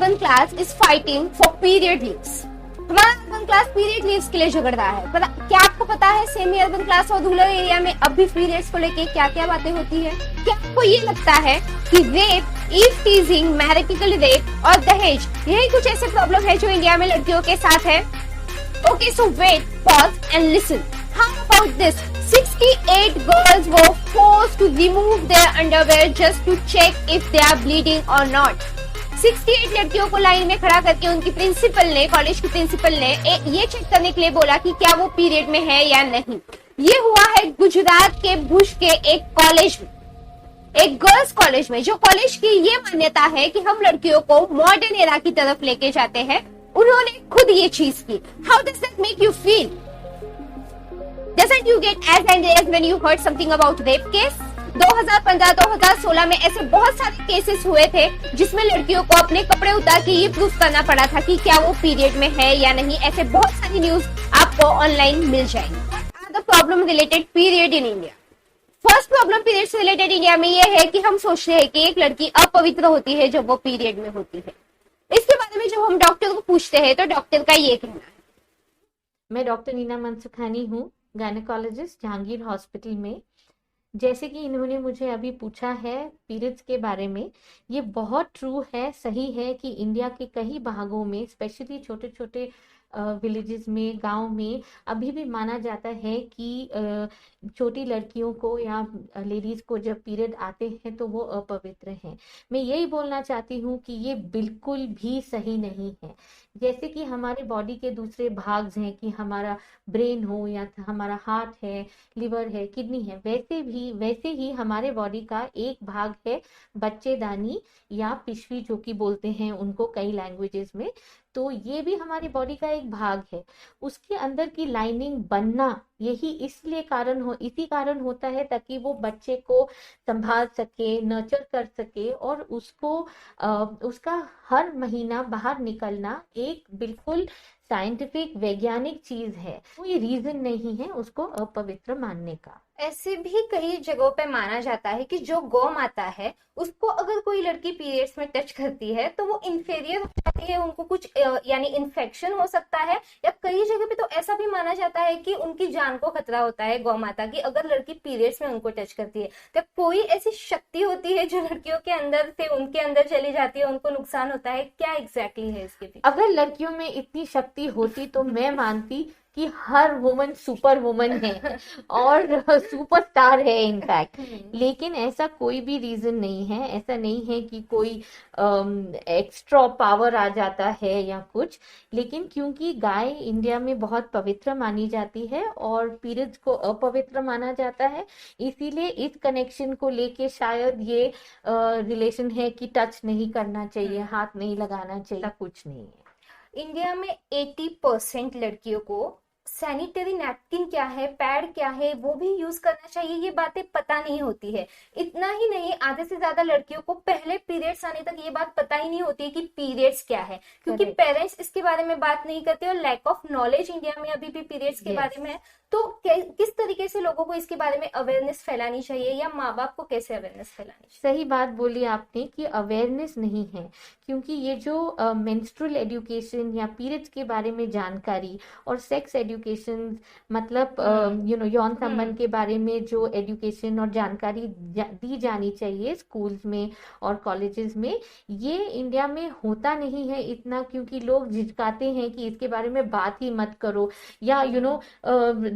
Urban class is fighting for period leaves. हमारा urban class period leaves के लिए झगड़ रहा है। क्या आपको पता है सेमी अर्बन क्लास और रूरल एरिया में अब भी पीरियड्स को लेके क्या क्या बातें होती है? क्या आपको ये लगता है कि rape, eve teasing, marital rape और दहेज यही कुछ ऐसे प्रॉब्लम है जो इंडिया में लड़कियों के साथ है? Okay, so wait, pause and listen. How about this? 68 girls were forced to remove their underwear just to check if they are bleeding or not. 68 लड़कियों को लाइन में खड़ा करके उनकी प्रिंसिपल ने, कॉलेज की प्रिंसिपल ने ये चेक करने के लिए बोला कि क्या वो पीरियड में है या नहीं। ये हुआ है गुजरात के भुज के एक कॉलेज में, एक गर्ल्स कॉलेज में, जो कॉलेज की ये मान्यता है कि हम लड़कियों को मॉडर्न एरा की तरफ लेके जाते हैं। उन्होंने खुद ये चीज की। How does that make you feel? Doesn't you get as angry as when you heard something about rape case? 2015-2016 में ऐसे बहुत सारे केसेस हुए थे जिसमें लड़कियों को अपने कपड़े उतार के ये प्रूफ करना पड़ा था कि क्या वो पीरियड में है या नहीं। ऐसे बहुत सारी न्यूज आपको ऑनलाइन मिल जाएंगी। The problem related period in India. First problem period से रिलेटेड इंडिया में ये है कि हम सोचते हैं कि एक लड़की अपवित्र होती है जब वो पीरियड में होती है। इसके बारे में जब हम डॉक्टर को पूछते हैं तो डॉक्टर का ये कहना है। मैं डॉक्टर नीना मनसुखानी हूँ, गायनेकोलॉजिस्ट, जहांगीर हॉस्पिटल में। जैसे कि इन्होंने मुझे अभी पूछा है पीरियड्स के बारे में, ये बहुत ट्रू है, सही है कि इंडिया के कई भागों में, स्पेशली छोटे छोटे विलेजेस में, गांव में अभी भी माना जाता है कि छोटी लड़कियों को या लेडीज को जब पीरियड आते हैं तो वो अपवित्र हैं। मैं यही बोलना चाहती हूँ कि ये बिल्कुल भी सही नहीं है। जैसे कि हमारे बॉडी के दूसरे भाग हैं, कि हमारा ब्रेन हो या हमारा हार्ट है, लिवर है, किडनी है, वैसे ही हमारे बॉडी का एक भाग है बच्चेदानी या पिशवी, जो कि बोलते हैं उनको कई लैंग्वेजेस में। तो ये भी हमारी बॉडी का एक भाग है। उसके अंदर की लाइनिंग बनना इसी कारण होता है ताकि वो बच्चे को संभाल सके, नर्चर कर सके, और उसका हर महीना बाहर निकलना एक बिल्कुल साइंटिफिक वैज्ञानिक चीज है। कोई रीजन नहीं है उसको अपवित्र मानने का। ऐसे भी कई जगहों पे माना जाता है कि जो गौ माता है उसको अगर कोई लड़की पीरियड्स में टच करती है तो वो इंफीरियर हो जाती है, उनको कुछ यानी इन्फेक्शन हो सकता है, या कई जगह पे तो ऐसा भी माना जाता है कि उनकी जान को खतरा होता है गौ माता की अगर लड़की पीरियड्स में उनको टच करती है। तो कोई ऐसी शक्ति होती है जो लड़कियों के अंदर से उनके अंदर चली जाती है, उनको नुकसान होता है, क्या एग्जैक्टली है इसके पीछे? अगर लड़कियों में इतनी शक्ति होती तो मैं मानती कि हर वुमन सुपर वुमन है और सुपरस्टार है इनफैक्ट। लेकिन ऐसा कोई भी रीजन नहीं है, ऐसा नहीं है कि कोई एक्स्ट्रा पावर आ जाता है या कुछ। लेकिन क्योंकि गाय इंडिया में बहुत पवित्र मानी जाती है और पीरियड्स को अपवित्र माना जाता है, इसीलिए इस कनेक्शन को लेके शायद ये रिलेशन है कि टच नहीं करना चाहिए, हाथ नहीं लगाना चाहिए, कुछ नहीं है। इंडिया में 80% लड़कियों को सैनिटरी नैपकिन क्या है, पैड क्या है, वो भी यूज करना चाहिए, ये बातें पता नहीं होती है। इतना ही नहीं, आधे से ज्यादा लड़कियों को पहले पीरियड्स आने तक ये बात पता ही नहीं होती है कि पीरियड्स क्या है, क्योंकि पेरेंट्स इसके बारे में बात नहीं करते और लैक ऑफ नॉलेज इंडिया में अभी भी पीरियड्स के बारे में है। तो किस तरीके से लोगों को इसके बारे में अवेयरनेस फैलानी चाहिए, या माँ बाप को कैसे अवेयरनेस फैलानी चाहिए? सही बात बोली आपने कि अवेयरनेस नहीं है, क्योंकि ये जो मेंस्ट्रुअल एजुकेशन या पीरियड्स के बारे में जानकारी और सेक्स एजुकेशन, मतलब यौन संबंध के बारे में जो एजुकेशन और जानकारी दी जानी चाहिए स्कूल्स में और कॉलेजेस में, ये इंडिया में होता नहीं है इतना, क्योंकि लोग झिझकाते हैं कि इसके बारे में बात ही मत करो, या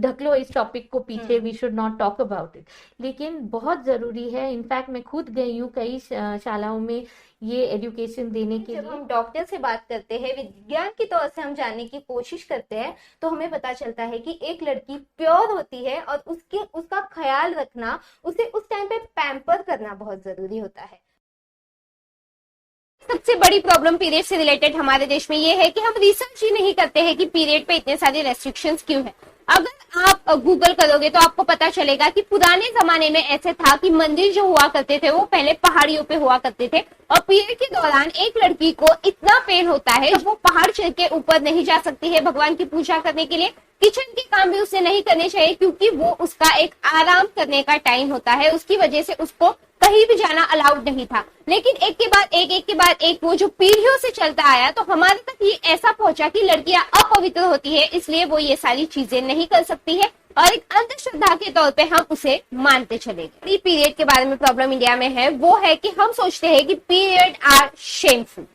ढकलो इस टॉपिक को पीछे, we should not talk about it. लेकिन बहुत जरूरी है। इनफैक्ट मैं खुद गई हूँ कई शालाओं में ये एजुकेशन देने के लिए। जब हम डॉक्टर से बात करते हैं, विज्ञान की तौर से हम जानने की कोशिश करते हैं, तो हमें पता चलता है कि एक लड़की प्योर होती है और उसका ख्याल रखना, उसे उस टाइम पे पैम्पर करना बहुत जरूरी होता है। सबसे बड़ी प्रॉब्लम पीरियड से रिलेटेड हमारे देश में ये है कि हम रिसर्च ही नहीं करते हैं कि पीरियड पे इतने सारे रेस्ट्रिक्शंस क्यों है। अगर आप गूगल करोगे तो आपको पता चलेगा कि पुराने जमाने में ऐसे था कि मंदिर जो हुआ करते थे वो पहले पहाड़ियों पे हुआ करते थे, और पीरियड के दौरान एक लड़की को इतना पेन होता है वो पहाड़ चढ़ के ऊपर नहीं जा सकती है भगवान की पूजा करने के लिए, किचन के काम भी उसे नहीं करने चाहिए क्योंकि वो उसका एक आराम करने का टाइम होता है, उसकी वजह से उसको कहीं भी जाना अलाउड नहीं था। लेकिन एक के बाद एक वो जो पीढ़ियों से चलता आया तो हमारे तक ये ऐसा पहुंचा कि लड़कियां अपवित्र होती है, इसलिए वो ये सारी चीजें नहीं कर सकती है और एक अंधश्रद्धा के तौर पे हम उसे मानते चले गए। पीरियड के बारे में प्रॉब्लम इंडिया में है वो है कि हम सोचते हैं कि period are shameful.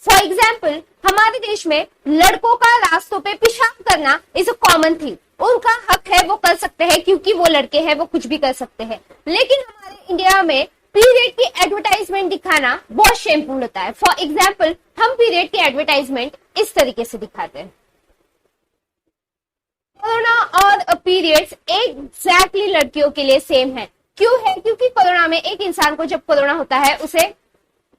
For example, हमारे देश में लड़कों का रास्तों पे पेशाब करना इज अ कॉमन थिंग, उनका हक है, वो कर सकते हैं क्योंकि वो लड़के हैं, वो कुछ भी कर सकते हैं। लेकिन हमारे इंडिया में पीरियड की एडवर्टाइजमेंट दिखाना बहुत शेमफुल होता है। फॉर एग्जाम्पल, हम पीरियड की एडवर्टाइजमेंट इस तरीके से दिखाते हैं। कोरोना और पीरियड्स एग्जैक्टली लड़कियों के लिए सेम है। क्यों है? क्योंकि कोरोना में एक इंसान को जब कोरोना होता है उसे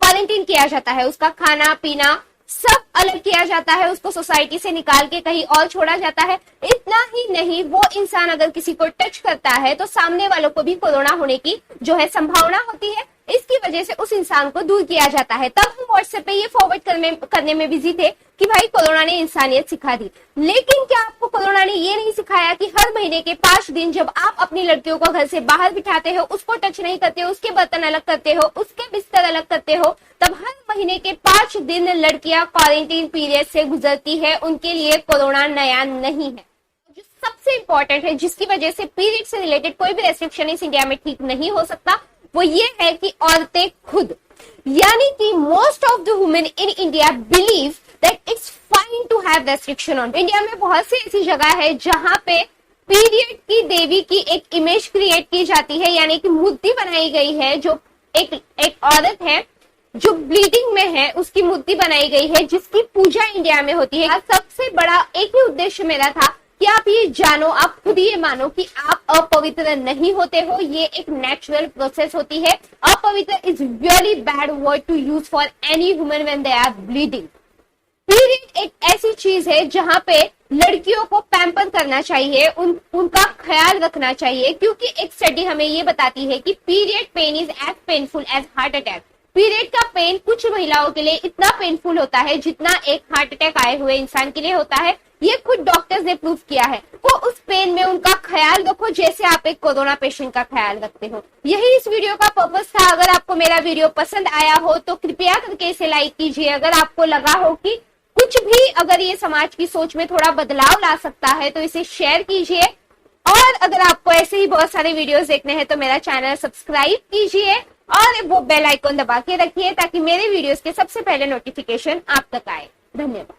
क्वारंटीन किया जाता है, उसका खाना पीना सब अलग किया जाता है, उसको सोसाइटी से निकाल के कहीं और छोड़ा जाता है। इतना ही नहीं, वो इंसान अगर किसी को टच करता है तो सामने वालों को भी कोरोना होने की जो है संभावना होती है, इसकी वजह से उस इंसान को दूर किया जाता है। तब हम व्हाट्सएप पे ये फॉरवर्ड करने में बिजी थे कि भाई कोरोना ने इंसानियत सिखा दी। लेकिन क्या आपको कोरोना ने ये नहीं सिखाया कि हर महीने के 5 दिन जब आप अपनी लड़कियों को घर से बाहर बिठाते हो, उसको टच नहीं करते हो, उसके बर्तन अलग करते हो, उसके बिस्तर अलग करते हो, तब हर महीने के 5 दिन लड़कियां क्वारंटीन पीरियड से गुजरती है, उनके लिए कोरोना नया नहीं है। जो सबसे इंपॉर्टेंट है, जिसकी वजह से पीरियड से रिलेटेड कोई भी रेस्ट्रिक्शन इस इंडिया में ठीक नहीं हो सकता, वो ये है कि औरतें खुद, यानी कि most of the women in India believe that it's fine to have restriction on. India में बहुत सी ऐसी जगह है जहां पे पीरियड की देवी की एक इमेज क्रिएट की जाती है, यानी कि मूर्ति बनाई गई है, जो एक औरत है जो ब्लीडिंग में है, उसकी मूर्ति बनाई गई है जिसकी पूजा इंडिया में होती है। सबसे बड़ा एक ही उद्देश्य मेरा था कि आप ये जानो, आप खुद ये मानो कि आप अपवित्र नहीं होते हो, ये एक नेचुरल प्रोसेस होती है। अपवित्र is really bad word to use for any woman when they are bleeding. Period एक ऐसी चीज है जहां पे लड़कियों को पैम्पर करना चाहिए, उनका ख्याल रखना चाहिए, क्योंकि एक स्टडी हमें ये बताती है कि period pain is as painful as heart attack. Period का पेन कुछ महिलाओं के लिए इतना पेनफुल होता है जितना एक हार्ट अटैक आए हुए इंसान के लिए होता है। ये खुद डॉक्टर्स ने प्रूव किया है। वो उस पेन में उनका ख्याल रखो जैसे आप एक कोरोना पेशेंट का ख्याल रखते हो। यही इस वीडियो का पर्पस था। अगर आपको मेरा वीडियो पसंद आया हो तो कृपया करके इसे लाइक कीजिए। अगर आपको लगा हो कि कुछ भी अगर ये समाज की सोच में थोड़ा बदलाव ला सकता है तो इसे शेयर कीजिए। और अगर आपको ऐसे ही बहुत सारे वीडियोस देखने हैं तो मेरा चैनल सब्सक्राइब कीजिए और वो बेल आइकन दबा के रखिए ताकि मेरे वीडियोस के सबसे पहले नोटिफिकेशन आप तक आए। धन्यवाद।